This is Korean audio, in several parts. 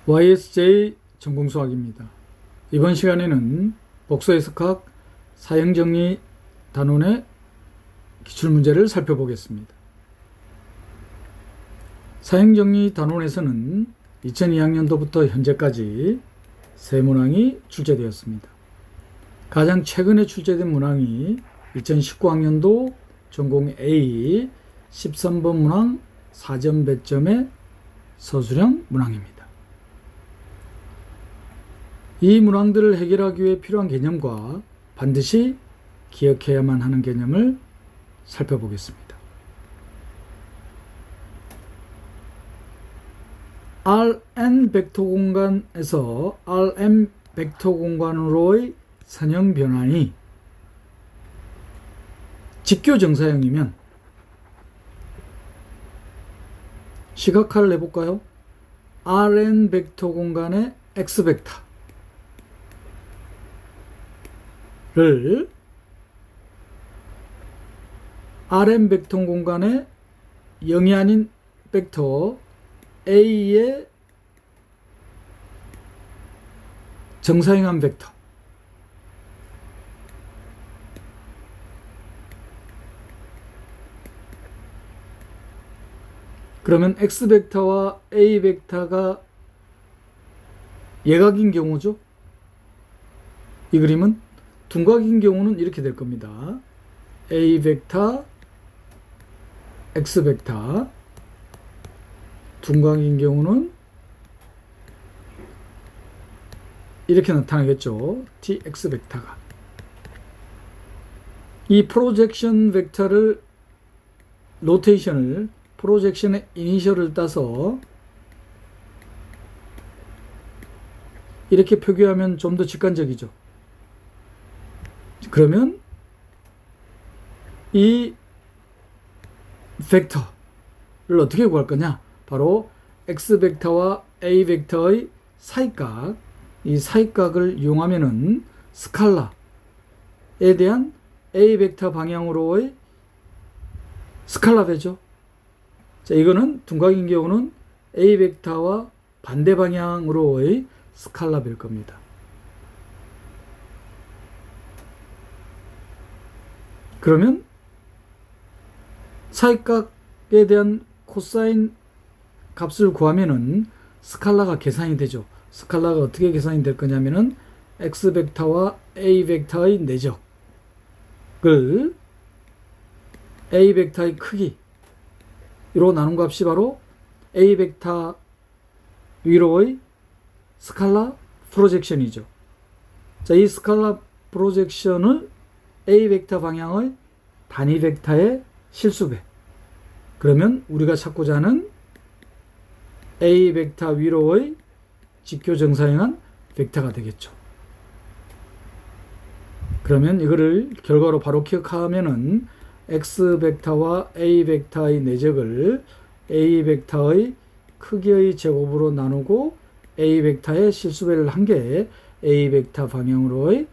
YSJ 전공수학입니다. 이번 시간에는 복수해석학 사형정리 단원의 기출문제를 살펴보겠습니다. 사형정리 단원에서는 2002학년도부터 현재까지 세 문항이 출제되었습니다. 가장 최근에 출제된 문항이 2019학년도 전공 A 13번 문항 4점 배점의 서술형 문항입니다. 이 문항들을 해결하기 위해 필요한 개념과 반드시 기억해야만 하는 개념을 살펴보겠습니다. Rn 벡터 공간에서 Rm 벡터 공간으로의 선형 변환이 직교 정사형이면 시각화를 해볼까요? Rn 벡터 공간의 X 벡터를 Rn 벡터 공간의 0이 아닌 벡터 A의 정사형한 벡터 그러면 X 벡터와 A 벡터가 예각인 경우죠. 이 그림은 둔각인 경우는 이렇게 될 겁니다. A 벡터, X 벡터. 둔각인 경우는 이렇게 나타나겠죠. TX 벡터가. 이 프로젝션 벡터를 로테이션을 프로젝션의 이니셜을 따서 이렇게 표기하면 좀 더 직관적이죠. 그러면 이 벡터를 어떻게 구할 거냐? 바로 X 벡터와 A 벡터의 사이각, 이 사이각을 이용하면은 스칼라에 대한 A 벡터 방향으로의 스칼라배죠. 자, 이거는 둔각인 경우는 A 벡터와 반대 방향으로의 스칼라배일 겁니다. 그러면 사이각에 대한 코사인 값을 구하면은 스칼라가 계산이 되죠. 스칼라가 어떻게 계산이 될 거냐면은 X 벡터와 A 벡터의 내적을 A 벡터의 크기로 나눈 값이 바로 A 벡터 위로의 스칼라 프로젝션이죠. 자, 이 스칼라 프로젝션을 A 벡터 방향의 단위 벡터의 실수배. 그러면 우리가 찾고자 하는 A 벡터 위로의 직교 정사형한 벡터가 되겠죠. 그러면 이거를 결과로 바로 기억하면은 X 벡터와 A 벡터의 내적을 A 벡터의 크기의 제곱으로 나누고 A 벡터의 실수배를 한 게 A 벡터 방향으로의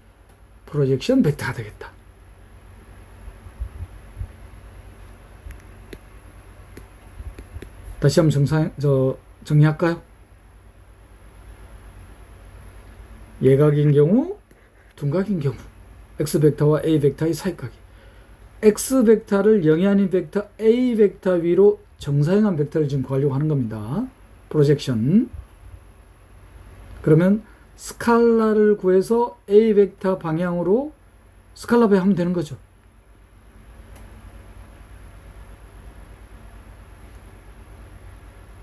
프로젝션 벡터가 되겠다. 다시 한번 정리할까요? 예각인 경우, 둔각인 경우, X 벡터와 A 벡터의 사이각이. X 벡터를 0이 아닌 벡터 A 벡터 위로 정사형한 벡터를 지금 구하려고 하는 겁니다. 프로젝션. 그러면 스칼라를 구해서 A 벡터 방향으로 스칼라 배하면 되는 거죠.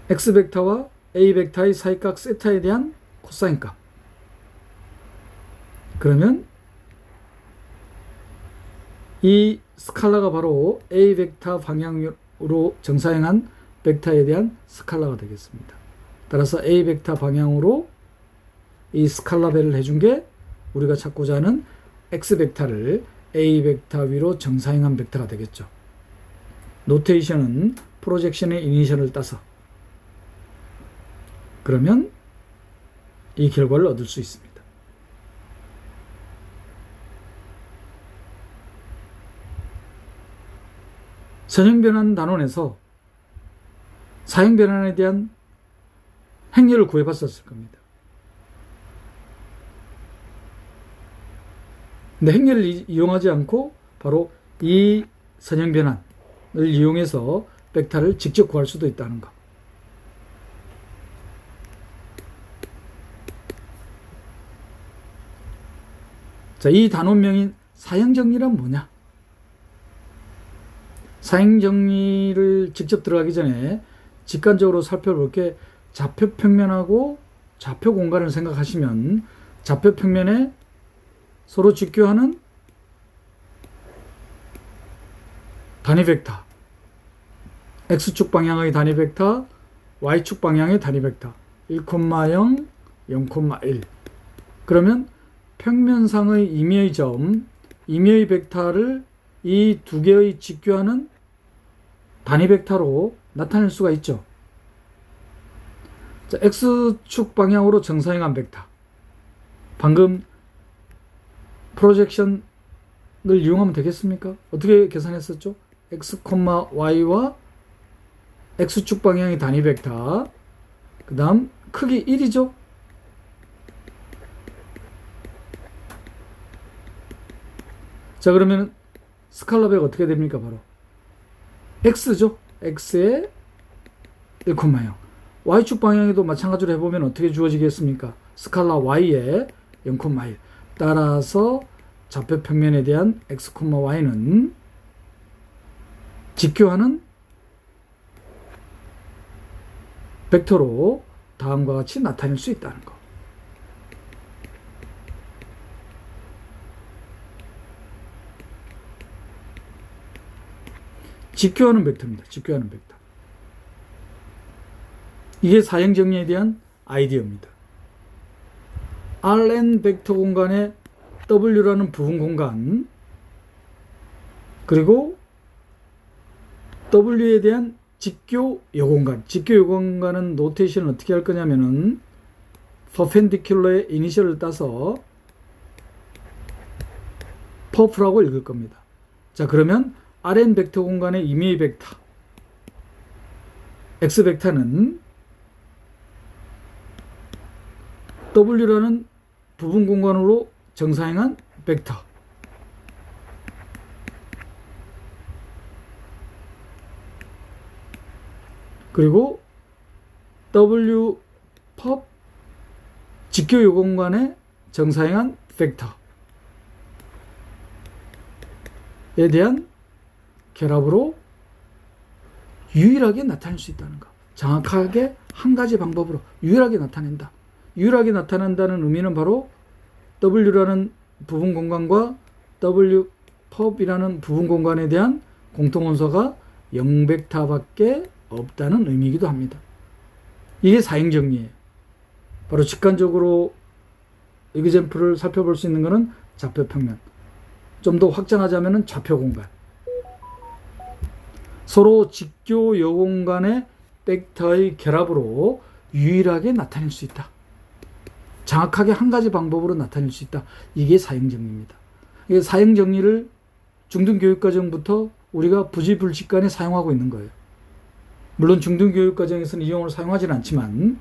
X 벡터와 A 벡터의 사이각 세타에 대한 코사인 값. 그러면 이 스칼라가 바로 A 벡터 방향으로 정사형한 벡터에 대한 스칼라가 되겠습니다. 따라서 A 벡터 방향으로 이 스칼라 배를 해준 게 우리가 찾고자 하는 X 벡터를 A 벡터 위로 정사형한 벡터가 되겠죠. 노테이션은 프로젝션의 이니셜을 따서 그러면 이 결과를 얻을 수 있습니다. 선형변환 단원에서 사형변환에 대한 행렬을 구해봤었을 겁니다. 근데 행렬을 이용하지 않고 바로 이 선형 변환을 이용해서 벡터를 직접 구할 수도 있다는 거. 자, 이 단원명인 사형정리란 뭐냐? 사형정리를 직접 들어가기 전에 직관적으로 살펴볼 게 좌표 평면하고 좌표 공간을 생각하시면 좌표 평면에 서로 직교하는 단위 벡터, x축 방향의 단위 벡터, y축 방향의 단위 벡터 1,0, 0,1. 그러면 평면상의 임의의 점, 임의의 벡터를 이 두 개의 직교하는 단위 벡터로 나타낼 수가 있죠. 자, x축 방향으로 정사형한 벡터. 방금 프로젝션을 이용하면 되겠습니까? 어떻게 계산했었죠? x, y와 x축 방향의 단위 벡터. 그 다음 크기 1이죠. 자, 그러면 스칼라 벡 어떻게 됩니까? 바로 x죠. x에 1,0. y축 방향에도 마찬가지로 해보면 어떻게 주어지겠습니까? 스칼라 y에 0,1. 따라서 좌표 평면에 대한 x, y는 직교하는 벡터로 다음과 같이 나타낼 수 있다는 거. 직교하는 벡터입니다. 직교하는 벡터. 이게 사형 정리에 대한 아이디어입니다. Rn 벡터 공간에 W라는 부분 공간, 그리고 W에 대한 직교 여공간. 직교 여공간은 노테이션을 어떻게 할 거냐면은 퍼펜디큘러의 이니셜을 따서 퍼프라고 읽을 겁니다. 자, 그러면 Rn 벡터 공간의 임의의 벡터 X 벡터는 W라는 부분 공간으로 정사형한 벡터, 그리고 W 펍 직교 요공간의 정사형한 벡터에 대한 결합으로 유일하게 나타낼 수 있다는 거. 정확하게 한 가지 방법으로 유일하게 나타낸다. 유일하게 나타난다는 의미는 바로 W라는 부분 공간과 W 펍이라는 부분 공간에 대한 공통원소가 0벡터밖에 없다는 의미이기도 합니다. 이게 사형 정리예요. 바로 직관적으로 example를 살펴볼 수 있는 것은 좌표 평면. 좀 더 확장하자면 좌표 공간. 서로 직교 여공간의 벡터의 결합으로 유일하게 나타낼 수 있다. 정확하게 한 가지 방법으로 나타낼 수 있다. 이게 사형 정리입니다. 이게 사형 정리를 중등교육과정부터 우리가 부지불식간에 사용하고 있는 거예요. 물론 중등교육과정에서는 이 용어를 사용하지는 않지만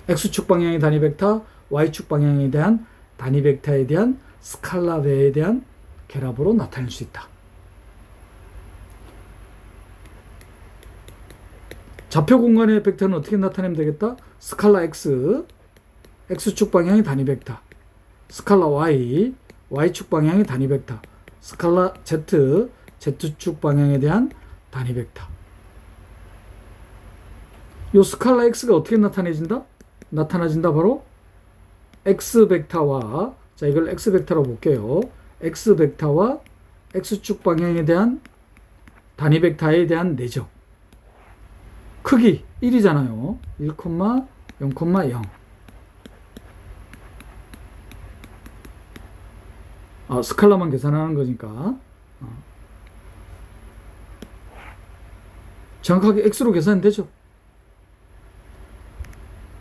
X축 방향의 단위 벡터, Y축 방향에 대한 단위 벡터에 대한 스칼라 벡에 대한 결합으로 나타낼 수 있다. 좌표 공간의 벡터는 어떻게 나타내면 되겠다? 스칼라 X, X축 방향의 단위 벡터, 스칼라 Y, Y축 방향의 단위 벡터, 스칼라 Z, Z축 방향에 대한 단위 벡터. 요 스칼라 X가 어떻게 나타나진다? 바로 X 벡터와, 자, 이걸 X 벡터로 볼게요. X 벡터와 X축 방향에 대한 단위 벡터에 대한 내적. 크기 1이잖아요. 1, 0,0. 스칼라만 계산하는 거니까. 정확하게 X로 계산이 되죠.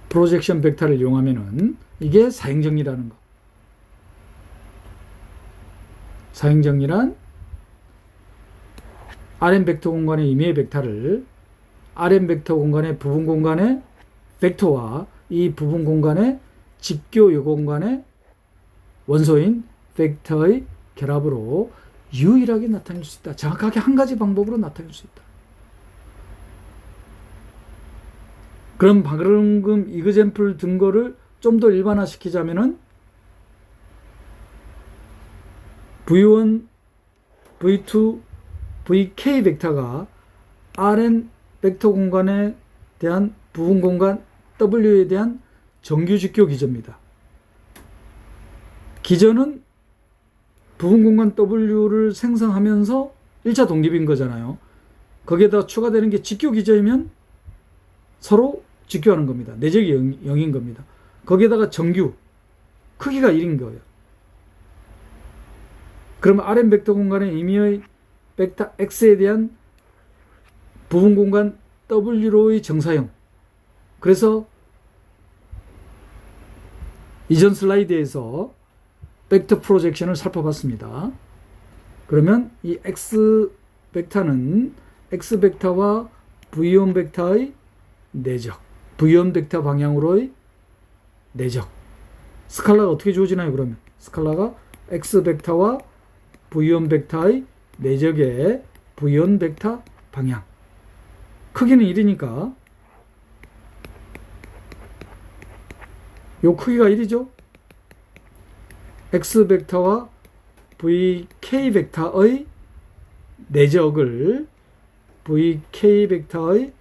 프로젝션 벡터를 이용하면은 이게 사형 정리라는 거. 사형 정리란 Rn 벡터 공간의 임의의 벡터를 Rn 벡터 공간의 부분 공간의 벡터와 이 부분 공간의 직교 요공간의 원소인 벡터의 결합으로 유일하게 나타낼 수 있다. 정확하게 한 가지 방법으로 나타낼 수 있다. 그럼 방금 이그젠플 든 거를 좀 더 일반화시키자면은 V1, V2, VK 벡터가 Rn 벡터 공간에 대한 부분 공간 W에 대한 정규직교 기저입니다. 기저는 부분 공간 W를 생성하면서 1차 독립인 거잖아요. 거기에다 추가되는 게 직교 기저이면 서로 직교하는 겁니다. 내적이 0인 겁니다. 거기에다가 정규 크기가 1인 거예요. 그럼 Rn 벡터 공간의 임의의 벡터 X에 대한 부분 공간 W로의 정사형. 그래서 이전 슬라이드에서 벡터 프로젝션을 살펴봤습니다. 그러면 이 X 벡터는 X 벡터와 V1 벡터의 내적, V1 벡터 방향으로의 내적. 스칼라가 어떻게 주어지나요? 그러면 스칼라가 X 벡터와 V1 벡터의 내적의 V1 벡터 방향. 크기는 1이니까 요 크기가 1이죠. X 벡터와 VK 벡터의 내적을 VK 벡터의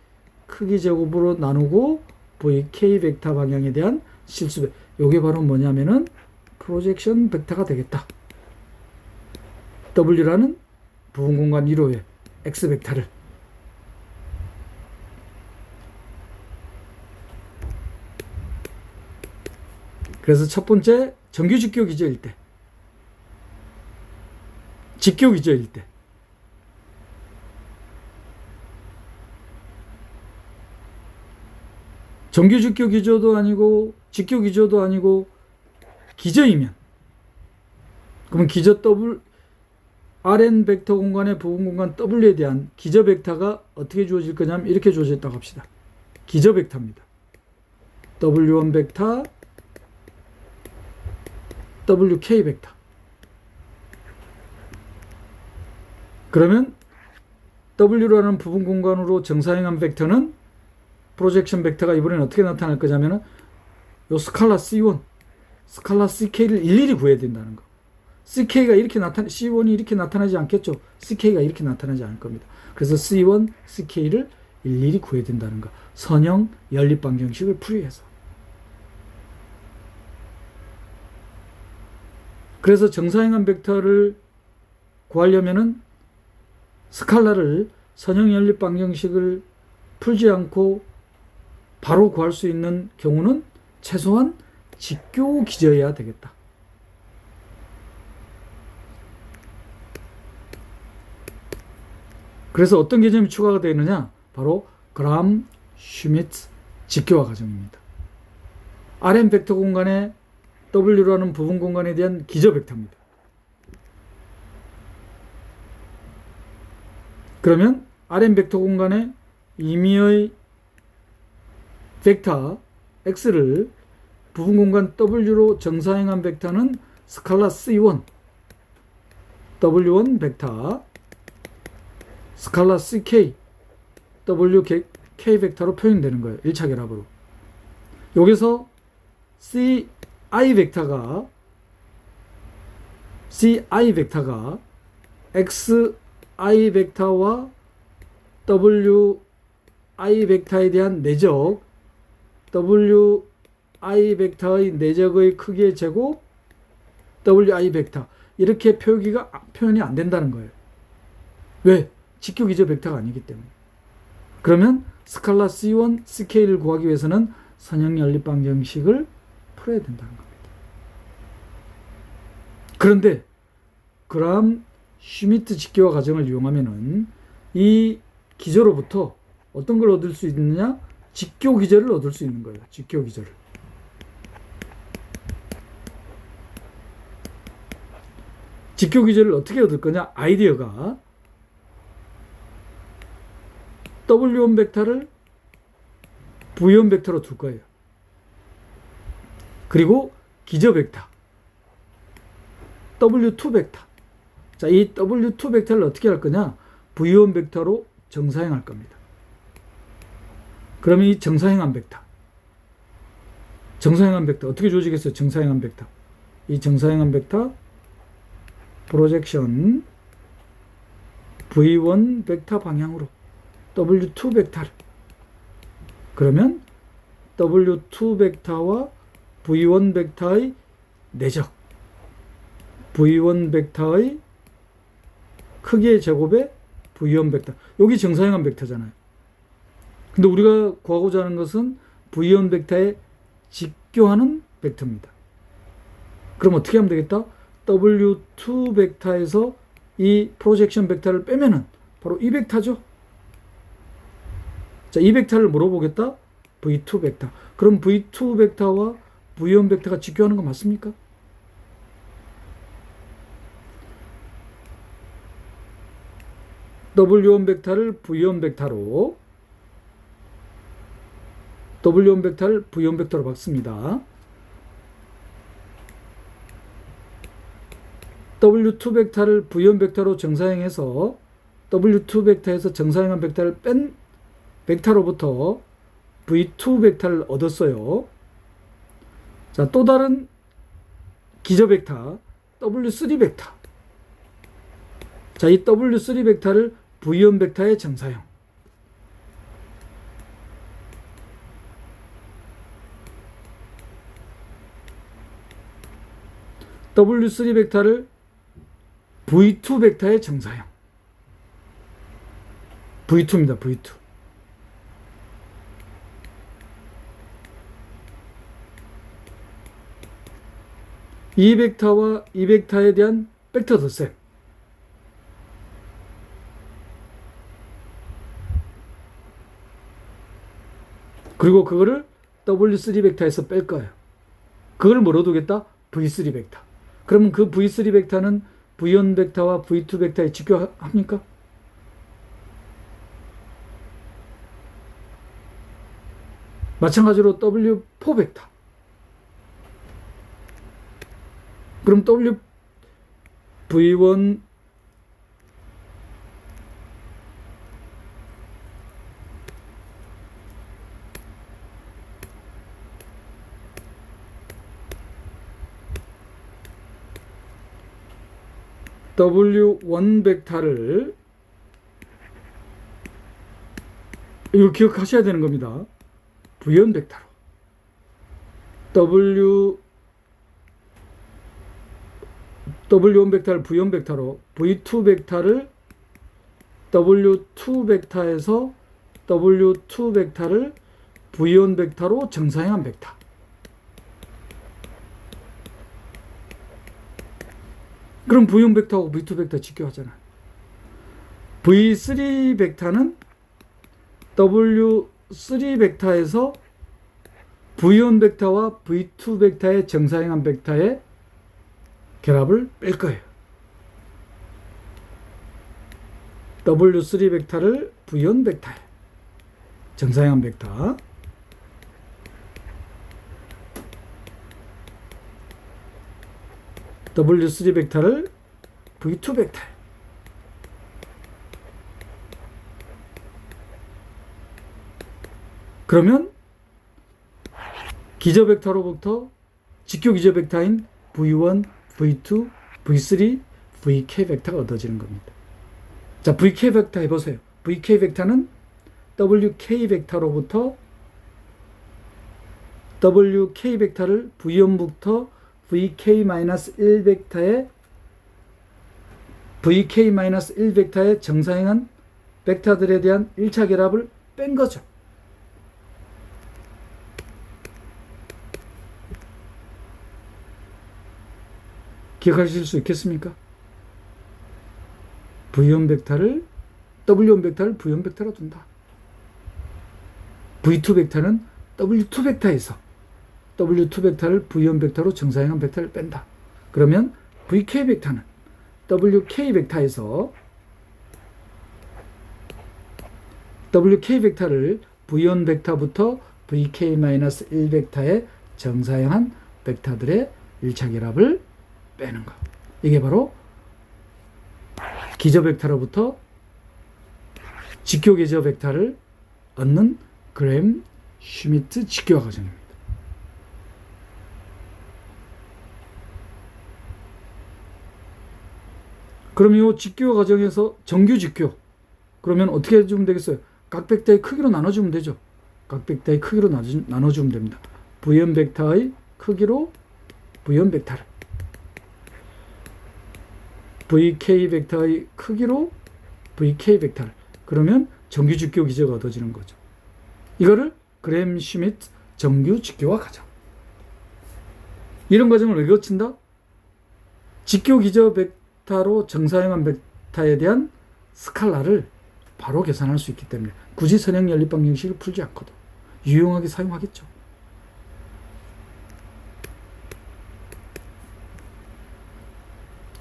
크기 제곱으로 나누고 VK 벡터 방향에 대한 실수. 요게 바로 뭐냐면은 프로젝션 벡터가 되겠다. W라는 부분 공간 1호의 X 벡터를 그래서 첫 번째 정규 직교 기저일 때, 직교 기저일 때, 정규 직교 기저도 아니고 직교 기저도 아니고 기저이면, 그러면 기저 W Rn 벡터 공간의 부분 공간 W에 대한 기저 벡터가 어떻게 주어질 거냐면 이렇게 주어졌다고 합시다. 기저 벡터입니다. W1 벡터 WK 벡터. 그러면 W라는 부분 공간으로 정사형한 벡터는 프로젝션 벡터가 이번에는 어떻게 나타날 거냐면은 요 스칼라 C1, 스칼라 CK를 일일이 구해야 된다는 거. CK가 이렇게 C1이 이렇게 나타나지 않겠죠. CK가 이렇게 나타나지 않을 겁니다. 그래서 C1, CK를 일일이 구해야 된다는 거. 선형 연립 방정식을 풀이해서. 그래서 정사형한 벡터를 구하려면은 스칼라를 선형 연립 방정식을 풀지 않고 바로 구할 수 있는 경우는 최소한 직교 기저여야 되겠다. 그래서 어떤 개념이 추가가 되느냐? 바로 그람 슈미트 직교화 과정입니다. Rn 벡터 공간의 W라는 부분 공간에 대한 기저 벡터입니다. 그러면 Rn 벡터 공간의 임의의 벡터 X를 부분 공간 W로 정사형한 벡터는 스칼라 C1, W1 벡터, 스칼라 CK, WK 벡터로 표현되는 거예요. 1차 결합으로. 여기서 CI 벡터가 XI 벡터와 WI 벡터에 대한 내적, WI 벡터의 내적의 크기의 제곱, WI 벡터 이렇게 표현이 안 된다는 거예요. 왜? 직교 기저 벡터가 아니기 때문에. 그러면 스칼라 C1, CK를 구하기 위해서는 선형 연립 방정식을 풀어야 된다는 겁니다. 그런데 그람 슈미트 직교화 과정을 이용하면은 이 기저로부터 어떤 걸 얻을 수 있느냐? 직교 기저를 얻을 수 있는 거예요. 직교 기저를. 직교 기저를 어떻게 얻을 거냐? 아이디어가 W1 벡터를 V1 벡터로 둘 거예요. 그리고 기저 벡터 W2 벡터. 자, 이 W2 벡터를 어떻게 할 거냐? V1 벡터로 정사행할 겁니다. 그러면 이 정사행한 벡터. 정사행한 벡터 어떻게 조직했어요? 정사행한 벡터. 이 정사행한 벡터 프로젝션 V1 벡터 방향으로 W2 벡터를. 그러면 W2 벡터와 V1 벡터의 내적, V1 벡터의 크기의 제곱에 V1 벡터. 여기 정사형한 벡터잖아요. 근데 우리가 구하고자 하는 것은 V1 벡터에 직교하는 벡터입니다. 그럼 어떻게 하면 되겠다? W2 벡터에서 이 프로젝션 벡터를 빼면은 바로 이 벡터죠. 자, 이 벡터를 물어보겠다? V2 벡터. 그럼 V2 벡터와 V1 벡터가 직교하는 거 맞습니까? W1 벡터를 V1 벡터로 W1 벡터를 V1 벡터로 바꿉니다. W2 벡터를 V1 벡터로 정사행해서 W2 벡터에서 정사행한 벡터를 뺀 벡터로부터 V2 벡터를 얻었어요. 자, 또 다른 기저 벡터 W3 벡터. 자, 이 W3 벡터를 V1 벡터의 정사형. W3 벡터를 V2 벡터의 정사형. V2입니다. V2. 이 벡터와 이 벡터에 대한 벡터 덧셈. 그리고 그거를 W3 벡터에서 뺄 거예요. 그걸 뭐로 두겠다? V3 벡터. 그러면 그 V3 벡터는 V1 벡터와 V2 벡터에 직교합니까? 마찬가지로 W4 벡터. 그럼 V1 W1 벡터를 이거 기억하셔야 되는 겁니다. V1 벡터로 W1 벡터를 V1 벡터로 V2 벡터를 W2 벡터에서 W2 벡터를 V1 벡터로 정사행한 벡터. 그럼 V1 벡터하고 V2 벡터 직교하잖아. V3 벡터는 W3 벡터에서 V1 벡터와 V2 벡터의 정사행한 벡터의 결합을 뺄 거예요. W3 벡터를 V1 벡터에 정사행한 벡터. W3 벡터를 V2 벡터에. 그러면 기저 벡터로부터 직교 기저 벡터인 V1, V2, V3, VK 벡터가 얻어지는 겁니다. 자, VK 벡터 해보세요. VK 벡터는 WK 벡터로부터 WK 벡터를 V1부터 VK-1 벡터의 VK-1 벡터의 정사행한 벡터들에 대한 1차 결합을 뺀 거죠. 기억하실 수 있겠습니까? V1 벡터를 W1 벡터를 V1 벡터로 둔다. V2 벡터는 W2 벡터에서 W2 벡터를 V1 벡터로 정사행한 벡터를 뺀다. 그러면 VK 벡터는 WK 벡터에서 WK 벡터를 V1 벡터부터 VK-1 벡터의 정사형한 벡터들의 1차 결합을 빼는 것. 이게 바로 기저 벡터로부터 직교 기저 벡터를 얻는 그램 슈미트 직교화 과정입니다. 그럼 이 직교화 과정에서 정규 직교, 그러면 어떻게 해주면 되겠어요? 각 벡터의 크기로 나눠주면 되죠. 각 벡터의 크기로 나눠주면 됩니다. Vn 벡터의 크기로 Vn 벡터를, VK 벡터의 크기로 VK 벡터를, 그러면 정규 직교 기저가 얻어지는 거죠. 이거를 그램 슈미트 정규 직교화 과정. 이런 과정을 왜 거친다? 직교 기저 벡터로 정사형한 벡터에 대한 스칼라를 바로 계산할 수 있기 때문에 굳이 선형 연립방 형식을 풀지 않고도 유용하게 사용하겠죠.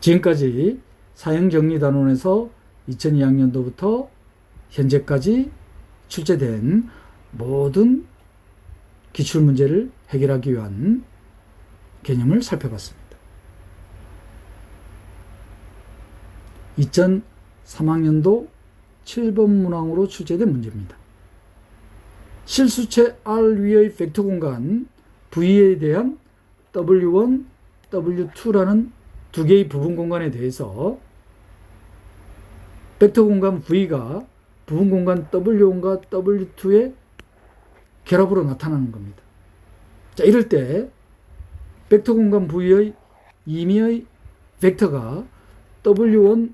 지금까지 사형정리단원에서 2002학년도부터 현재까지 출제된 모든 기출문제를 해결하기 위한 개념을 살펴봤습니다. 2003학년도 7번 문항으로 출제된 문제입니다. 실수체 R 위의 벡터 공간 V에 대한 W1, W2라는 두 개의 부분 공간에 대해서 벡터 공간 V가 부분 공간 W1과 W2의 결합으로 나타나는 겁니다. 자, 이럴 때 벡터 공간 V의 임의의 벡터가 W1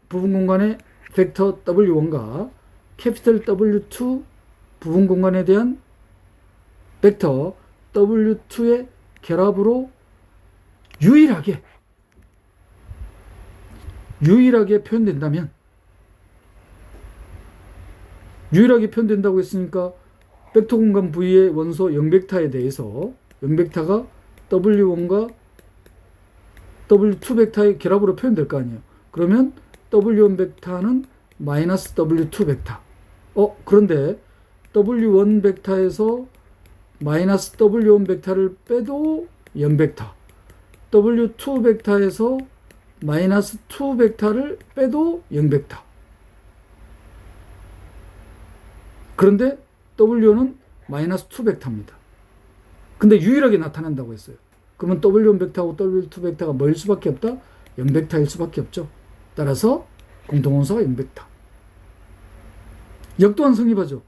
부분 공간의 벡터 W1과 캐피털 W2 부분 공간에 대한 벡터 W2의 결합으로 유일하게 표현된다면, 유일하게 표현된다고 했으니까 벡터 공간 V의 원소 0벡터에 대해서 0벡터가 W1과 W2 벡터의 결합으로 표현될 거 아니에요. 그러면 W1 벡터는 마이너스 W2 벡터. 그런데 W1 벡터에서 마이너스 W1 벡터를 빼도 0벡터. W2 벡터에서 마이너스 2 벡터를 빼도 0벡터. 그런데 W1은 마이너스 2 벡터입니다. 근데 유일하게 나타난다고 했어요. 그러면 W1 벡터하고 W2 벡터가 뭐일 수밖에 없다? 0벡터일 수밖에 없죠. 따라서 공통원소가 0벡터. 역도한 성립하죠.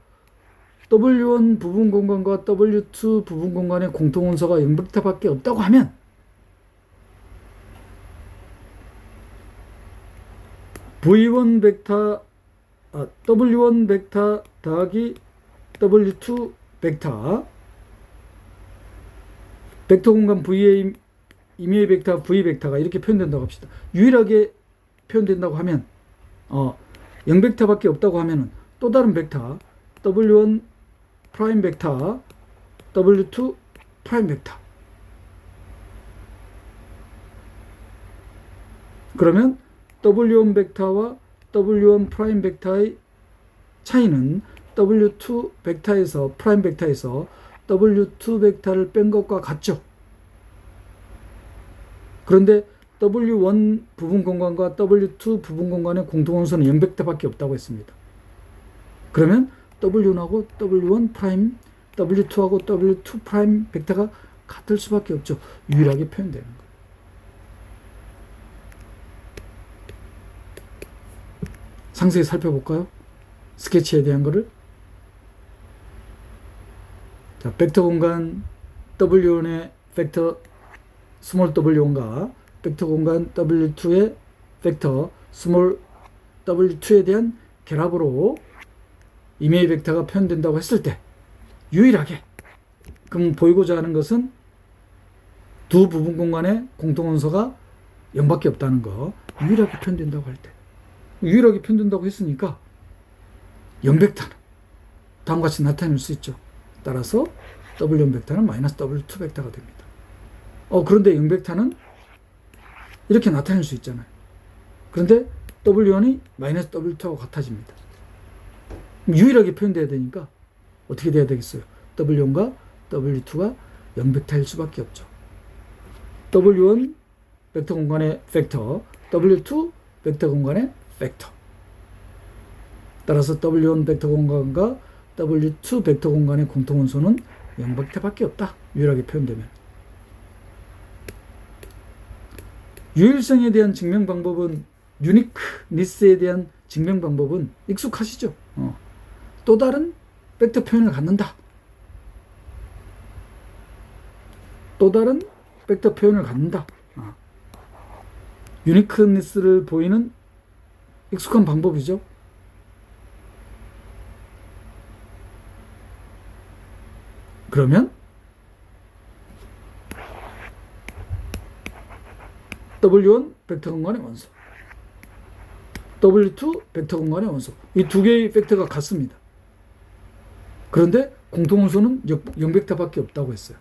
W1 부분 공간과 W2 부분 공간의 공통원소가 0벡터밖에 없다고 하면 V1 벡터, W1 벡터 더하기 W2 벡터, 벡터 공간 V의 임의의 벡터 V 벡터가 이렇게 표현된다고 합시다. 유일하게 표현된다고 하면 0벡터밖에 없다고 하면 또 다른 벡터 W1 프라임 벡터, W2 프라임 벡터. 그러면 W1 벡터와 W1 프라임 벡터의 차이는 W2 벡터에서 프라임 벡터에서 W2 벡터를 뺀 것과 같죠. 그런데 W1 부분 공간과 W2 부분 공간의 공통원소는 0벡터밖에 없다고 했습니다. 그러면 W1하고 W1 프라임, W2하고 W2 프라임 벡터가 같을 수밖에 없죠. 유일하게 표현되는 거예요. 상세히 살펴볼까요? 스케치에 대한 거를. 자, 벡터 공간 W1의 벡터 스몰 w1과 벡터 공간 W2의 벡터 스몰 W2에 대한 결합으로 임의의 벡터가 표현된다고 했을 때 유일하게, 그럼 보이고자 하는 것은 두 부분 공간의 공통원소가 0밖에 없다는 거. 유일하게 표현된다고 할 때, 유일하게 표현된다고 했으니까 0벡터는 다음과 같이 나타낼 수 있죠. 따라서 W1 벡터는 마이너스 W2 벡터가 됩니다. 그런데 0벡터는 이렇게 나타낼 수 있잖아요. 그런데 W1이 마이너스 W2하고 같아집니다. 유일하게 표현돼야 되니까 어떻게 돼야 되겠어요? W1과 W2가 0벡터일 수밖에 없죠. W1 벡터 공간의 벡터, W2 벡터 공간의 벡터. 따라서 W1 벡터 공간과 W2 벡터 공간의 공통원소는 0벡터밖에 없다. 유일하게 표현되면. 유일성에 대한 증명 방법은, 유니크니스에 대한 증명 방법은 익숙하시죠? 또 다른 벡터 표현을 갖는다. 또 다른 벡터 표현을 갖는다. 유니크니스를 보이는 익숙한 방법이죠. 그러면 W1 벡터 공간의 원소, W2 벡터 공간의 원소, 이 두 개의 벡터가 같습니다. 그런데 공통원소는 0벡터밖에 없다고 했어요.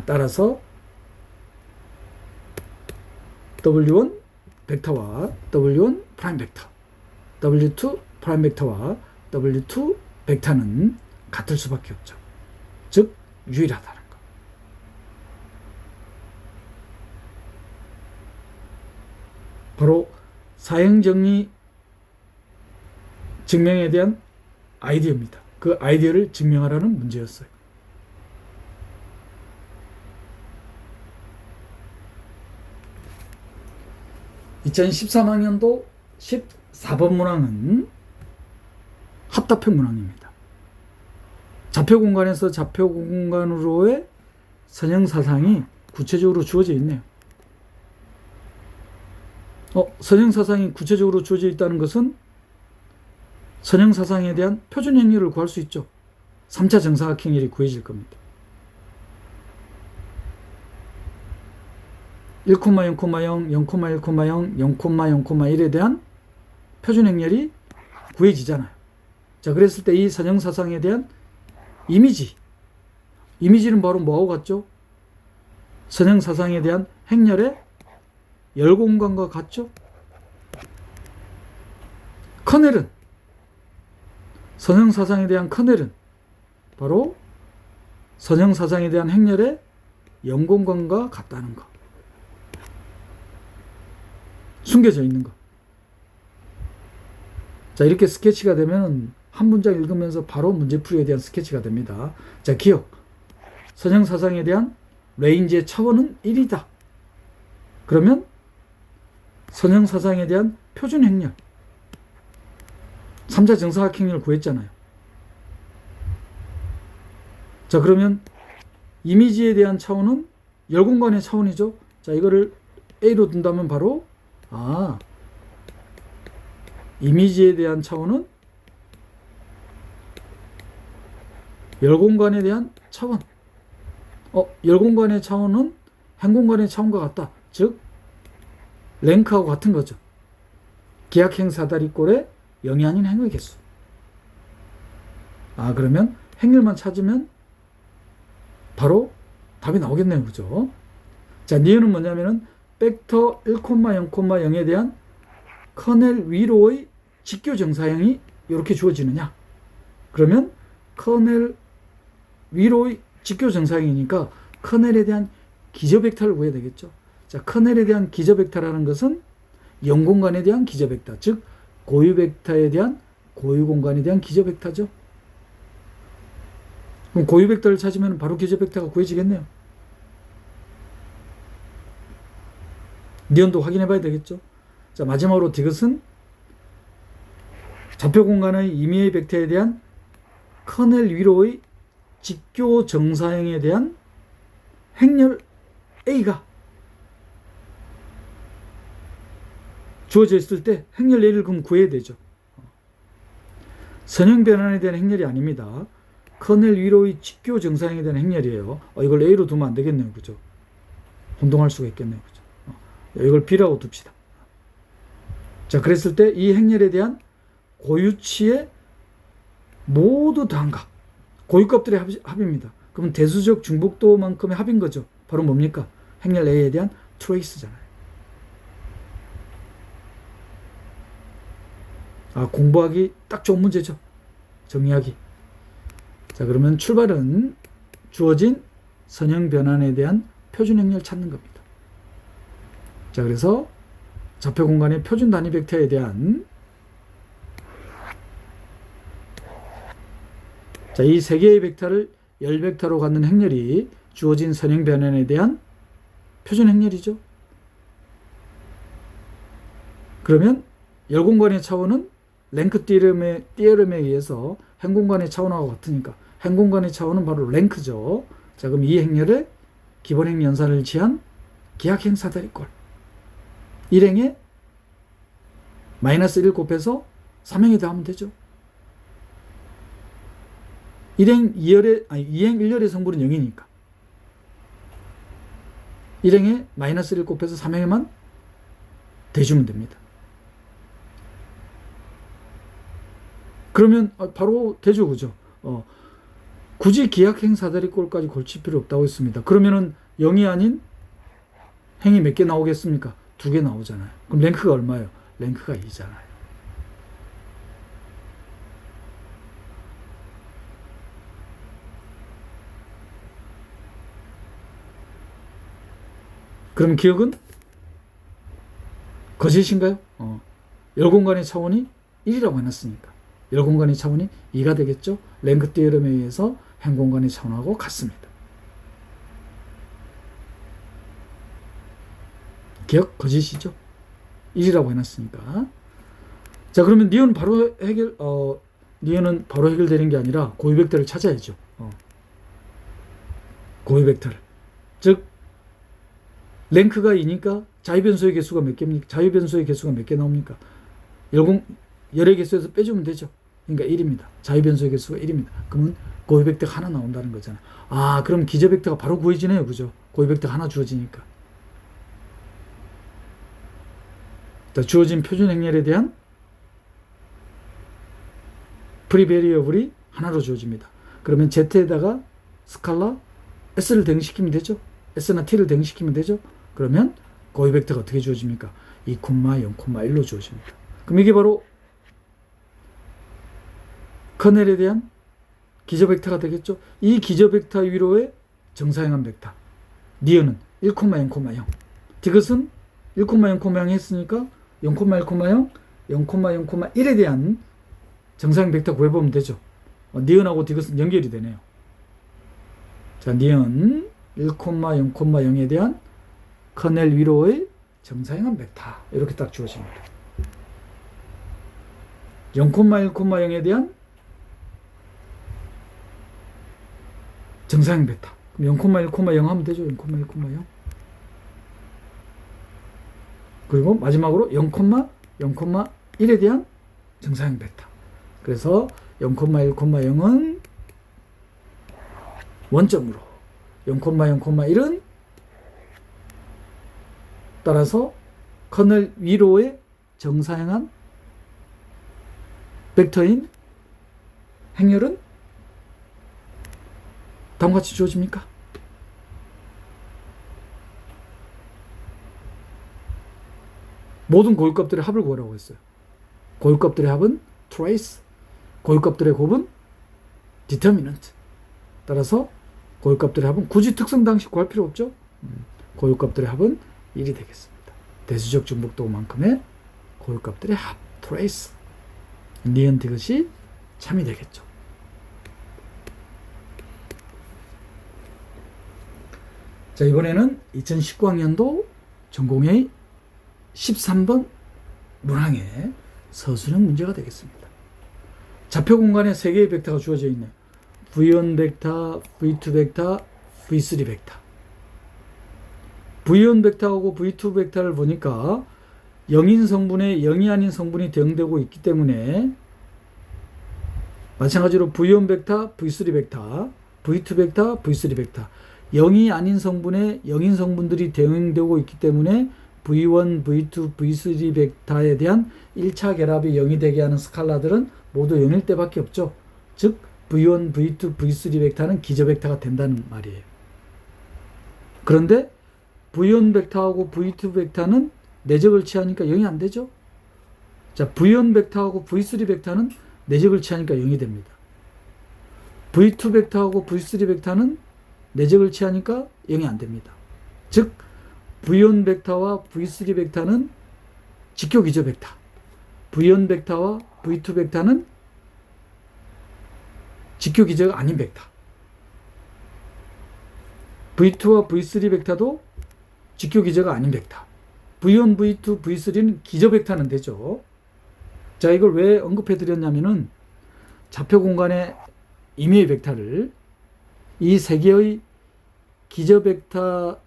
따라서 W1 벡터와 W1 프라임 벡터, W2 프라임 벡터와 W2 벡터는 같을 수밖에 없죠. 즉 유일하다는 것. 바로 사형정리 증명에 대한 아이디어입니다. 그 아이디어를 증명하라는 문제였어요. (2013학년도) 14번 문항은 합답형 문항입니다. 좌표 공간에서 좌표 공간으로의 선형사상이 구체적으로 주어져 있네요. 선형사상이 구체적으로 주어져 있다는 것은 선형사상에 대한 표준행렬을 구할 수 있죠. 3차 정사각형렬이 구해질 겁니다. 1,0,0,0, 0,1,0, 0,0,1에 대한 표준행렬이 구해지잖아요. 자, 그랬을 때 이 선형사상에 대한 이미지는 바로 뭐하고 같죠? 선형사상에 대한 행렬의 열공간과 같죠? 커넬은, 선형사상에 대한 커넬은 바로 선형사상에 대한 행렬의 영공간과 같다는 것. 숨겨져 있는 것. 자, 이렇게 스케치가 되면 한 문장 읽으면서 바로 문제풀이에 대한 스케치가 됩니다. 자, 기억. 선형사상에 대한 레인지의 차원은 1이다. 그러면 선형사상에 대한 표준행렬, 3차 정사각형렬 구했잖아요. 자, 그러면 이미지에 대한 차원은 열공간의 차원이죠. 자, 이거를 A로 둔다면 바로 이미지에 대한 차원은 열공간에 대한 차원. 열공간의 차원은 행공간의 차원과 같다. 즉 랭크하고 같은 거죠. 기하행 사다리꼴의 0이 아닌 행의 개수. 그러면 행렬만 찾으면 바로 답이 나오겠네요. 그죠? 자, 니은은 뭐냐면은 벡터 1,0,0에 대한 커넬 위로의 직교 정사형이 이렇게 주어지느냐? 그러면 커넬 위로의 직교 정사형이니까 커넬에 대한 기저 벡터를 구해야 되겠죠. 자, 커넬에 대한 기저 벡터라는 것은 영공간에 대한 기저 벡터, 즉 고유 벡터에 대한 고유 공간에 대한 기저 벡터죠. 그럼 고유 벡터를 찾으면 바로 기저 벡터가 구해지겠네요. 니은도 확인해 봐야 되겠죠. 자, 마지막으로 디귿은 좌표 공간의 임의의 벡터에 대한 커넬 위로의 직교 정사형에 대한 행렬 A가 주어져 있을 때 행렬 A를 그럼 구해야 되죠. 선형 변환에 대한 행렬이 아닙니다. 커넬 위로의 직교 정사형에 대한 행렬이에요. 이걸 A로 두면 안 되겠네요. 그죠? 혼동할 수가 있겠네요. 그죠? 이걸 B라고 둡시다. 자, 그랬을 때 이 행렬에 대한 고유치의 모두 더한 값, 고유값들의 합입니다. 그러면 대수적 중복도만큼의 합인 거죠. 바로 뭡니까? 행렬 A에 대한 트레이스잖아요. 공부하기 딱 좋은 문제죠. 정리하기. 자, 그러면 출발은 주어진 선형 변환에 대한 표준 행렬 찾는 겁니다. 자, 그래서 좌표 공간의 표준 단위 벡터에 대한 자, 이 세 개의 벡터를 열 벡터로 갖는 행렬이 주어진 선형 변환에 대한 표준 행렬이죠. 그러면 열 공간의 차원은 랭크 띠어럼에 의해서 행 공간의 차원하고 같으니까 행 공간의 차원은 바로 랭크죠. 자, 그럼 이 행렬의 기본 행 연산을 취한 기하행 사다리꼴 1행에 마이너스 1 곱해서 3행에 더하면 되죠. 2행 1열의 성분은 0이니까 1행에 마이너스 1 곱해서 3행에만 대주면 됩니다. 그러면 바로 되죠, 그죠? 굳이 기하행 사다리꼴까지 골칠 필요 없다고 했습니다. 그러면은 0이 아닌 행이 몇 개 나오겠습니까? 2개 나오잖아요. 그럼 랭크가 얼마예요? 랭크가 2잖아요. 그럼 기억은 거짓인가요? 열 공간의 차원이 1이라고 해놨으니까 열 공간의 차원이 2가 되겠죠? 랭크 띠어럼에 의해서 행 공간의 차원하고 같습니다. 기억 거짓이죠? 1이라고 해놨으니까. 자, 그러면 니은은 바로 해결되는 게 아니라 고유 벡터를 찾아야죠. 고유 벡터를. 즉 랭크가 2니까 자유 변수의 개수가 몇 개입니까? 자유 변수의 개수가 몇 개 나옵니까? 열의 개수에서 빼주면 되죠. 그러니까 1입니다. 자유 변수의 개수가 1입니다. 그러면 고유 벡터가 하나 나온다는 거잖아. 아, 그럼 기저 벡터가 바로 구해지네요. 그죠? 고유 벡터가 하나 주어지니까. 자, 주어진 표준 행렬에 대한 프리베리어블이 하나로 주어집니다. 그러면 Z에다가 스칼라 S를 대응시키면 되죠. S나 T를 대응시키면 되죠. 그러면 고유 벡터가 어떻게 주어집니까? 2, 0,1로 주어집니다. 그럼 이게 바로 커넬에 대한 기저 벡터가 되겠죠. 이 기저 벡터 위로의 정사형한 벡터 니은은 1, 0,0,0 디귿은 1,0,0,0 했으니까 0,1,0 0,0,1에 대한 정사형 벡터 구해보면 되죠. 니은하고 디귿은 연결이 되네요. 자, 니은 1,0,0에 대한 커넬 위로의 정사형한 벡터 이렇게 딱 주어집니다. 0,1,0에 대한 정사형 벡터 0,1,0 하면 되죠. 0,1,0 그리고 마지막으로 0,0,1에 대한 정사형 벡터. 그래서 0,1,0은 원점으로 0,0,1은 따라서 커넬 위로의 정사형한 벡터인 행렬은 다음과 같이 주어집니까? 모든 고유값들의 합을 구하라고 했어요. 고유값들의 합은 trace, 고유값들의 곱은 determinant. 따라서 고유값들의 합은 굳이 특성 당시 구할 필요 없죠. 고유값들의 합은 1이 되겠습니다. 대수적 중복도만큼의 고유값들의 합, trace. 니은 디귿이 참이 되겠죠. 자, 이번에는 2019학년도 전공의 13번 문항의 서술형 문제가 되겠습니다. 좌표 공간에 3개의 벡터가 주어져 있네요. V1 벡터, V2 벡터, V3 벡터. V1 벡터하고 V2 벡터를 보니까 0인 성분에 0이 아닌 성분이 대응되고 있기 때문에 마찬가지로 V1 벡터, V3 벡터, V2 벡터, V3 벡터 0이 아닌 성분에 0인 성분들이 대응되고 있기 때문에 V1, V2, V3 벡터에 대한 1차 결합이 0이 되게 하는 스칼라들은 모두 0일 때밖에 없죠. 즉 V1, V2, V3 벡터는 기저 벡터가 된다는 말이에요. 그런데 V1 벡터하고 V2 벡터는 내적을 취하니까 0이 안 되죠. 자, V1 벡터하고 V3 벡터는 내적을 취하니까 0이 됩니다. V2 벡터하고 V3 벡터는 내적을 취하니까 0이 안 됩니다. 즉 V1 벡터와 V3 벡터는 직교기저 벡터, V1 벡터와 V2 벡터는 직교기저가 아닌 벡터, V2와 V3 벡터도 직교기저가 아닌 벡터, V1, V2, V3는 기저 벡터는 되죠. 자, 이걸 왜 언급해 드렸냐면은 좌표 공간의 임의의 벡터를 이 세 개의 기저 벡터로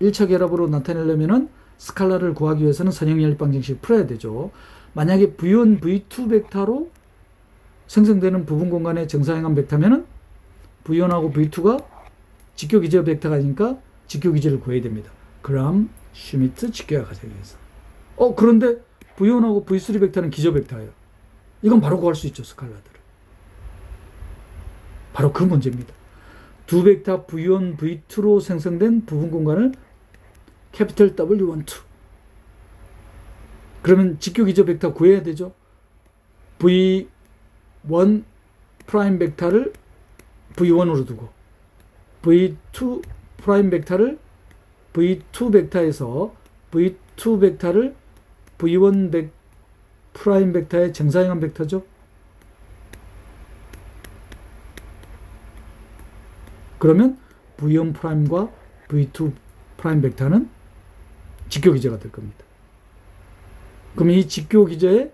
1차 결합으로 나타내려면은 스칼라를 구하기 위해서는 선형 연립 방정식을 풀어야 되죠. 만약에 V1, V2 벡터로 생성되는 부분 공간의 정사형한 벡터면은 V1하고 V2가 직교기저 벡터가 아니니까 직교기저를 구해야 됩니다. 그람 슈미트 직교화 과정에서. 그런데 V1하고 V3 벡터는 기저 벡터예요. 이건 바로 구할 수 있죠, 스칼라들을. 바로 그 문제입니다. 두 벡터 V1, V2로 생성된 부분 공간을 캐피털 W12. 그러면 직교기저 벡터 구해야 되죠. V1 프라임 벡터를 V1으로 두고 V2 프라임 벡터를 V2 벡터에서 V2 벡터를 V1 프라임 벡터의 정사형한 벡터죠. 그러면 V1 프라임과 V2 프라임 벡터는 직교기저가 될 겁니다. 그럼 이 직교기저의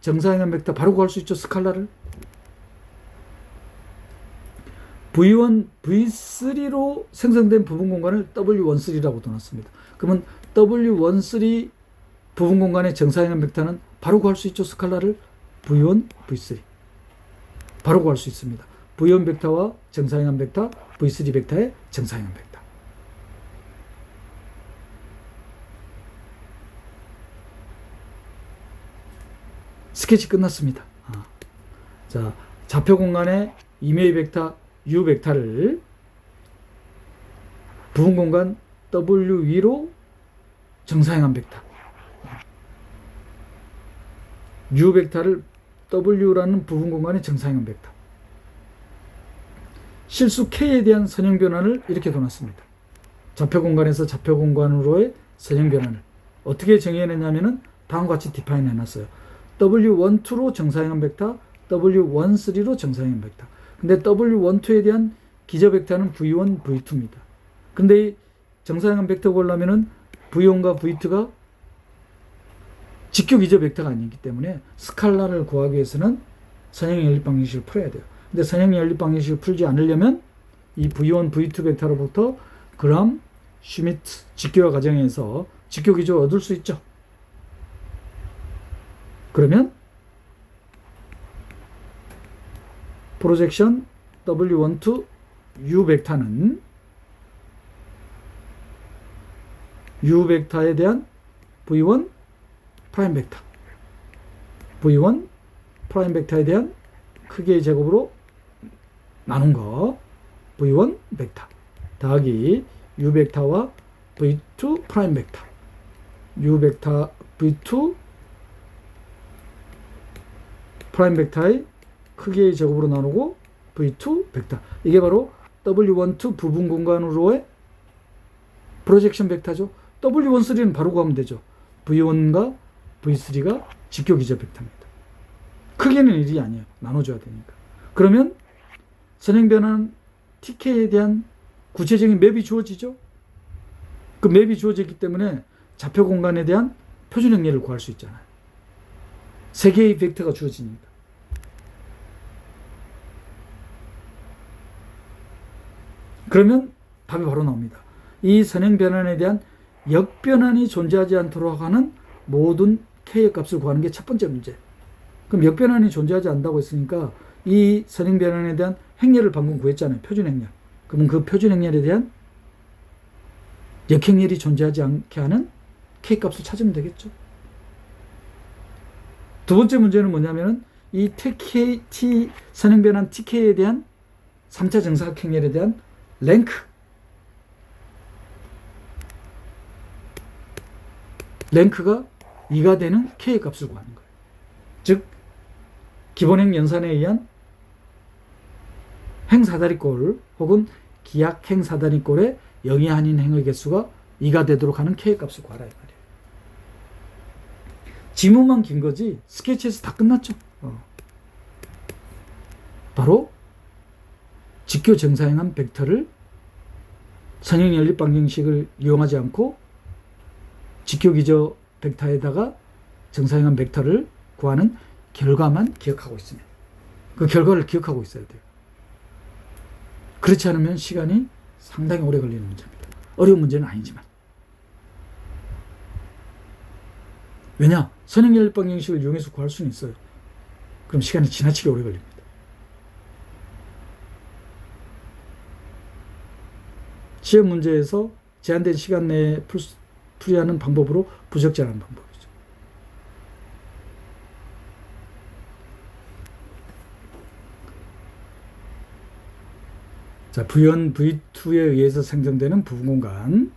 정사형한 벡터 바로 구할 수 있죠, 스칼라를. V1, V3로 생성된 부분 공간을 W13라고 둬놨습니다. 그러면 W13 부분 공간의 정사형한 벡터는 바로 구할 수 있죠, 스칼라를. V1, V3 바로 구할 수 있습니다. V1 벡터와 정사형한 벡터, V3 벡터의 정사형한 벡터. 스케치 끝났습니다. 자, 좌표 공간의 임의의 벡터 U 벡터를 부분 공간 W2로 정사형한 벡터, U 벡터를 W라는 부분 공간의 정사형한 벡터, 실수 K에 대한 선형 변환을 이렇게 둬놨습니다. 좌표 공간에서 좌표 공간으로의 선형 변환을 어떻게 정의해냈냐면은 다음과 같이 디파인 해놨어요. W12로 정사형한 벡터, W13로 정사형한 벡터. 근데 W12에 대한 기저 벡터는 V1, V2입니다. 근데 이 정사형한 벡터 구하려면은 V1과 V2가 직교 기저 벡터가 아니기 때문에 스칼라를 구하기 위해서는 선형 연립 방정식을 풀어야 돼요. 근데 선형 연립 방정식을 풀지 않으려면 이 V1, V2 벡터로부터 그람 슈미트 직교화 과정에서 직교 기저를 얻을 수 있죠. 그러면 프로젝션 W12 U 벡터는 U 벡터에 대한 V1 프라임 벡터, V1 프라임 벡터에 대한 크기의 제곱으로 나눈 거 V1 벡터 더하기 U 벡터와 V2 프라임 벡터, U 벡터 V2 프라임 벡터의 크기의 제곱으로 나누고 V2 벡터. 이게 바로 W12 부분 공간으로의 프로젝션 벡터죠. W13는 바로 구하면 되죠. V1과 V3가 직교 기저 벡터입니다. 크기는 일이 아니에요. 나눠줘야 되니까. 그러면 선형 변환 TK에 대한 구체적인 맵이 주어지죠. 그 맵이 주어지기 때문에 좌표 공간에 대한 표준 행렬을 구할 수 있잖아요. 세 개의 벡터가 주어지니까. 그러면 답이 바로 나옵니다. 이 선형 변환에 대한 역변환이 존재하지 않도록 하는 모든 K의 값을 구하는 게 첫 번째 문제. 그럼 역변환이 존재하지 않는다고 했으니까 이 선형 변환에 대한 행렬을 방금 구했잖아요. 표준 행렬. 그러면 그 표준 행렬에 대한 역행렬이 존재하지 않게 하는 K 값을 찾으면 되겠죠. 두 번째 문제는 뭐냐면은 이 T 선형 변환 TK에 대한 3차 정사각 행렬에 대한 랭크가 2가 되는 K의 값을 구하는 거예요. 즉 기본행 연산에 의한 행사다리꼴 혹은 기약 행사다리꼴의 영이 아닌 행의 개수가 2가 되도록 하는 K 값을 구하라 이 말이에요. 지문만 긴 거지 스케치에서 다 끝났죠. 바로 직교 정사행한 벡터를 선형 연립 방정식을 이용하지 않고 직교 기저 벡터에다가 정사행한 벡터를 구하는 결과만 기억하고 있으면 그 결과를 기억하고 있어야 돼요. 그렇지 않으면 시간이 상당히 오래 걸리는 문제입니다. 어려운 문제는 아니지만. 왜냐? 선형 연립 방정식을 이용해서 구할 수는 있어요. 그럼 시간이 지나치게 오래 걸립니다. 시험 문제에서 제한된 시간 내에 풀이하는 방법으로 부적절한 방법이죠. 자, V1, V2에 의해서 생성되는 부분공간.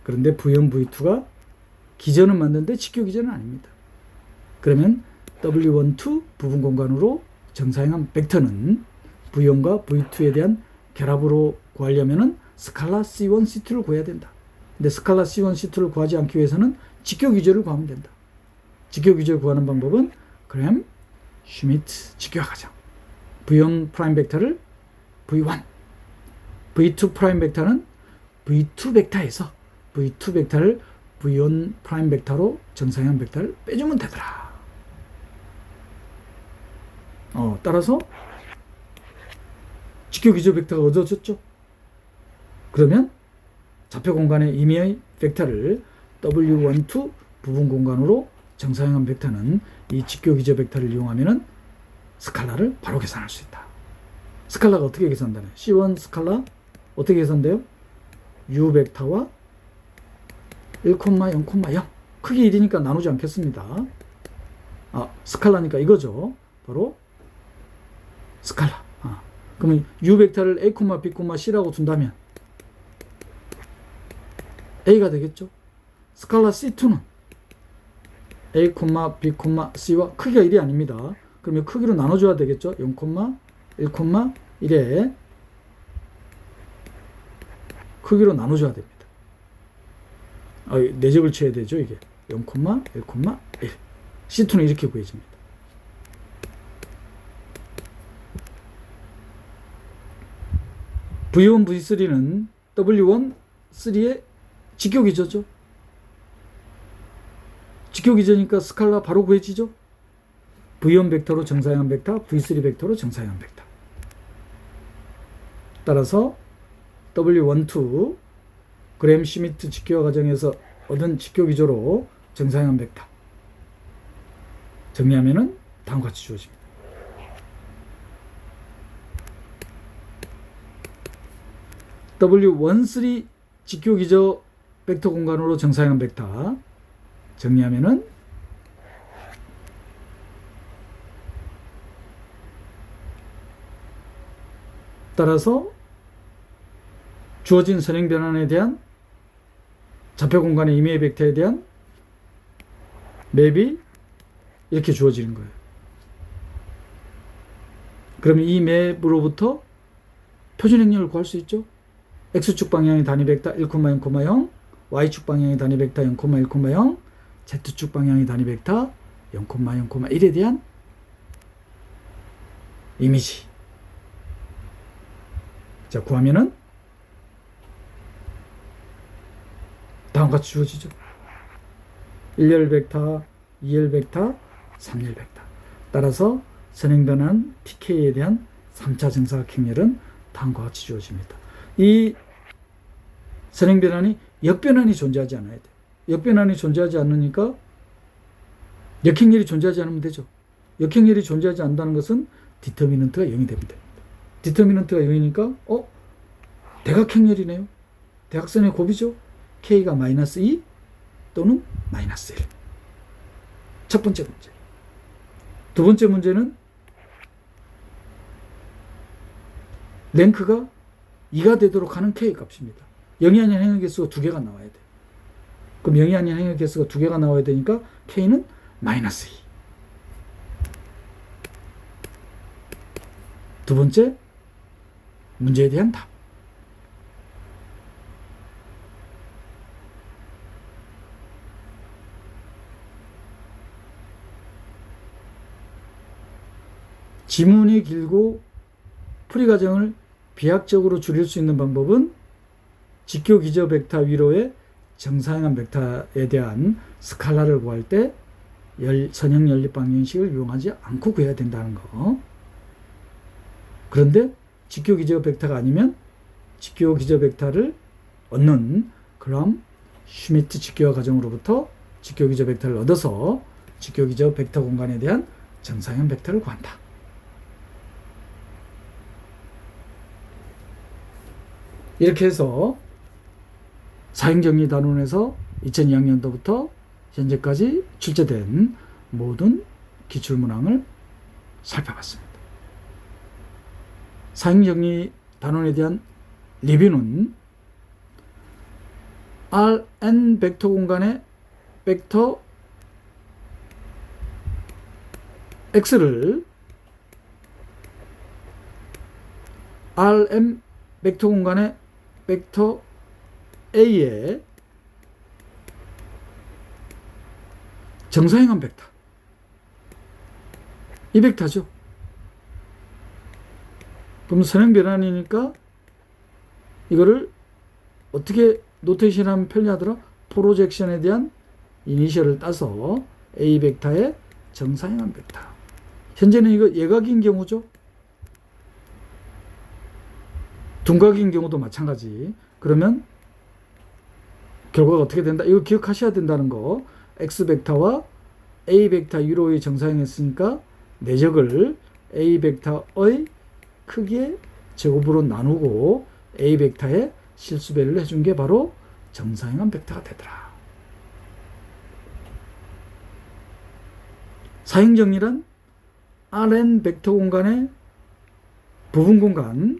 그런데 V1, V2가 기전은 맞는데 직교 기전은 아닙니다. 그러면 W12 부분공간으로 정사행한 벡터는 V1과 V2에 대한 결합으로 구하려면은 스칼라 C1, C2를 구해야 된다. 근데 스칼라 C1, C2를 구하지 않기 위해서는 직교 기저를 구하면 된다. 직교 기저를 구하는 방법은 그램 슈미트 직교화 과정. V1 프라임 벡터를 V1, V2 프라임 벡터는 V2 벡터에서 V2 벡터를 V1 프라임 벡터로 정사행한 벡터를 빼주면 되더라. 따라서 직교 기저 벡터가 얻어졌죠. 그러면 좌표 공간의 임의의 벡터를 W12 부분 공간으로 정사행한 벡터는 이 직교 기저 벡터를 이용하면은 스칼라를 바로 계산할 수 있다. 스칼라가 어떻게 계산되나요? C1 스칼라 어떻게 계산돼요? U 벡터와 1,0,0 크기 1이니까 나누지 않겠습니다. 스칼라니까 이거죠. 바로 스칼라. 그러면 U 벡터를 A, B, C라고 둔다면 A가 되겠죠. 스칼라 C2는 A, B, C와 크기가 1이 아닙니다. 그러면 크기로 나눠줘야 되겠죠. 0, 1에 크기로 나눠줘야 됩니다. 내적을 취해야 되죠. 이게 0, 1, 1. C2는 이렇게 구해집니다. V1, V3는 W1, 3의 직교 기저죠. 직교 기저니까 스칼라 바로 구해지죠. V1 벡터로 정사행한 벡터, V3 벡터로 정사행한 벡터. 따라서 W12 그램 슈미트 직교화 과정에서 얻은 직교 기조로 정사행한 벡터 정리하면은 다음과 같이 주어집니다. W13 직교 기저 벡터 공간으로 정사행한 벡터 정리하면은 따라서 주어진 선행 변환에 대한 좌표 공간의 임의의 벡터에 대한 맵이 이렇게 주어지는 거예요. 그러면 이 맵으로부터 표준 행렬을 구할 수 있죠. X축 방향의 단위 벡터 1,0,0, Y축 방향의 단위 벡터 0,1,0, Z축 방향의 단위 벡터 0,0,1에 대한 이미지. 자, 구하면은 다음과 같이 주어지죠. 1열 벡터, 2열 벡터, 3열 벡터. 따라서 선행변환 TK에 대한 3차 정사각 행렬은 다음과 같이 주어집니다. 이 선행변환이 역변환이 존재하지 않아야 돼요. 역변환이 존재하지 않으니까 역행렬이 존재하지 않으면 되죠. 역행렬이 존재하지 않는다는 것은 디터미넌트가 0이 됩니다. 디터미넌트가 0이니까 대각행렬이네요. 대각선의 곱이죠. K가 -2 또는 -1. 첫 번째 문제. 두 번째 문제는 랭크가 2가 되도록 하는 K 값입니다. 0이 아닌 행의 개수가 2개가 나와야 돼요. 그럼 0이 아닌 행의 개수가 2개가 나와야 되니까 K는 -2. 두 번째, 문제에 대한 답. 지문이 길고 풀이 과정을 비약적으로 줄일 수 있는 방법은 직교 기저 벡터 위로의 정사형한 벡터에 대한 스칼라를 구할 때 선형 연립 방정식을 이용하지 않고 구해야 된다는 거. 그런데 직교 기저 벡터가 아니면 직교 기저 벡터를 얻는 그럼 슈미트 직교화 과정으로부터 직교 기저 벡터를 얻어서 직교 기저 벡터 공간에 대한 정사형 벡터를 구한다. 이렇게 해서 사행정리 단원에서 2002학년도부터 현재까지 출제된 모든 기출문항을 살펴봤습니다. 사행정리 단원에 대한 리뷰는 Rn 벡터 공간의 벡터 X를 Rm 벡터 공간의 벡터 A의 정사형한 벡터, 이 벡터죠. 그럼 선형 변환이니까 이거를 어떻게 노테이션하면 편리하더라? 프로젝션에 대한 이니셜을 따서 A 벡터의 정사형한 벡터. 현재는 이거 예각인 경우죠. 둔각인 경우도 마찬가지. 그러면 결과가 어떻게 된다? 이거 기억하셔야 된다는 거. X 벡터와 A 벡터 위로의 정사형했으니까 내적을 A 벡터의 크기의 제곱으로 나누고 A 벡터의 실수배를 해준 게 바로 정사형한 벡터가 되더라. 사행정리란 Rn 벡터 공간의 부분 공간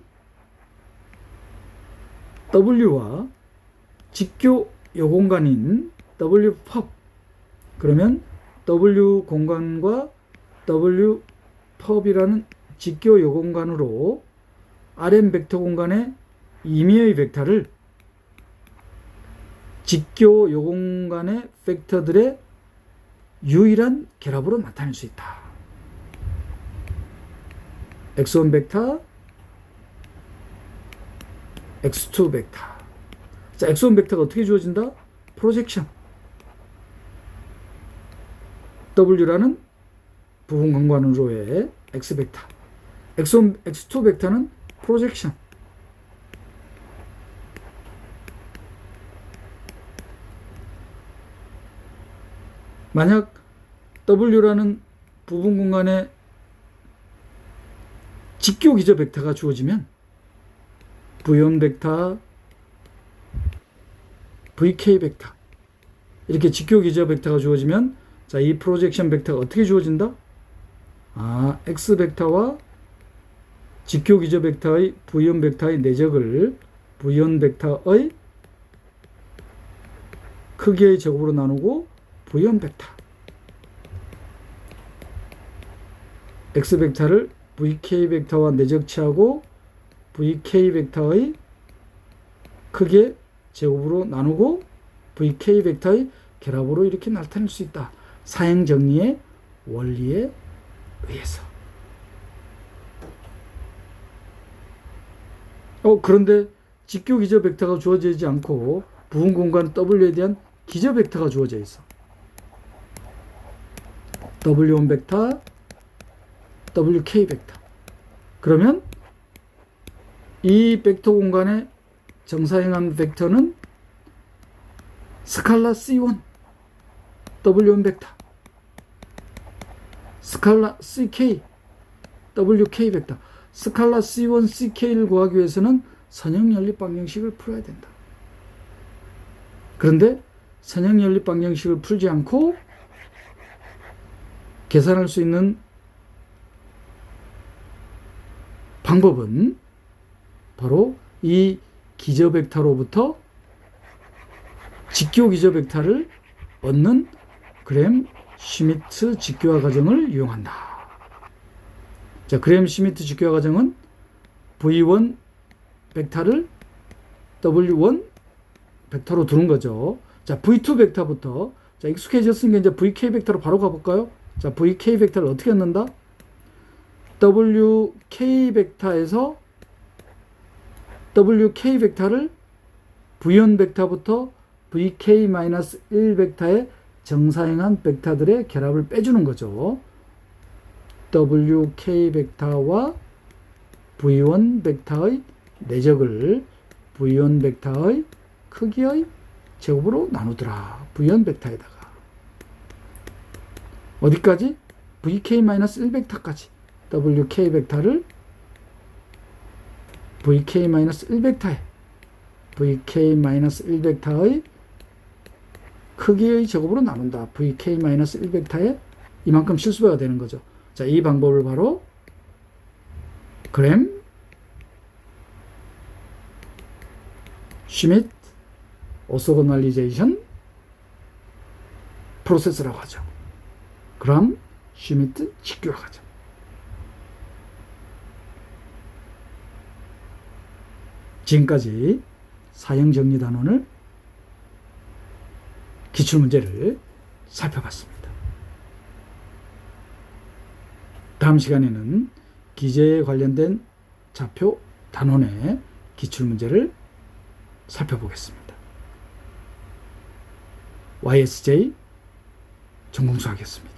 W와 직교 요공간인 W 펍, 그러면 W 공간과 W 펍이라는 직교 요공간으로 Rn 벡터 공간의 임의의 벡터를 직교 요공간의 벡터들의 유일한 결합으로 나타낼 수 있다. X1 벡터, X2 벡터. 자, X1 벡터가 어떻게 주어진다? 프로젝션. W라는 부분 공간으로의 X 벡터. X1, X2 벡터는 프로젝션. 만약 W라는 부분 공간에 직교 기저 벡터가 주어지면 V1 벡터, VK 벡터, 이렇게 직교 기저 벡터가 주어지면 자, 이 프로젝션 벡터가 어떻게 주어진다? X 벡터와 직교 기저 벡터의 V1 벡터의 내적을 V1 벡터의 크기의 제곱으로 나누고 V1 벡터, X 벡터를 VK 벡터와 내적치하고 VK 벡터의 크기의 제곱으로 나누고 VK 벡터의 결합으로 이렇게 나타낼 수 있다. 사행정리의 원리에 의해서. 그런데 직교 기저 벡터가 주어지지 않고 부분 공간 W에 대한 기저 벡터가 주어져 있어. W1 벡터, WK 벡터. 그러면 이 벡터 공간의 정사형한 벡터는 스칼라 C1, W1 벡터, 스칼라 CK, WK 벡터. 스칼라 C1, CK를 구하기 위해서는 선형 연립 방정식을 풀어야 된다. 그런데 선형 연립 방정식을 풀지 않고 계산할 수 있는 방법은 바로 이 기저 벡터로부터 직교 기저 벡터를 얻는 그램 슈미트 직교화 과정을 이용한다. 자, 그램 슈미트 직교화 과정은 V1 벡터를 W1 벡터로 두는 거죠. 자, V2 벡터부터 자, 익숙해졌으니까 이제 VK 벡터로 바로 가볼까요? 자, VK 벡터를 어떻게 넣는다? WK 벡터에서 WK 벡터를 V1 벡터부터 VK-1 벡터의 정사행한 벡터들의 결합을 빼주는 거죠. WK 벡터와 V1 벡터의 내적을 V1 벡터의 크기의 제곱으로 나누더라. V1 벡터에다가 어디까지? VK-1 벡터까지 WK 벡터를 VK-1 벡터에 VK-1 벡터의 크기의 제곱으로 나눈다. VK-1 벡터에 이만큼 실수배가 되는 거죠. 자, 이 방법을 바로 그램 슈미트 오소고널리제이션 프로세스라고 하죠. 그램 슈미트 직교라고 하죠. 지금까지 사형정리 단원을 기출문제를 살펴봤습니다. 다음 시간에는 기재에 관련된 좌표 단원의 기출문제를 살펴보겠습니다. YSJ 정봉수하겠습니다.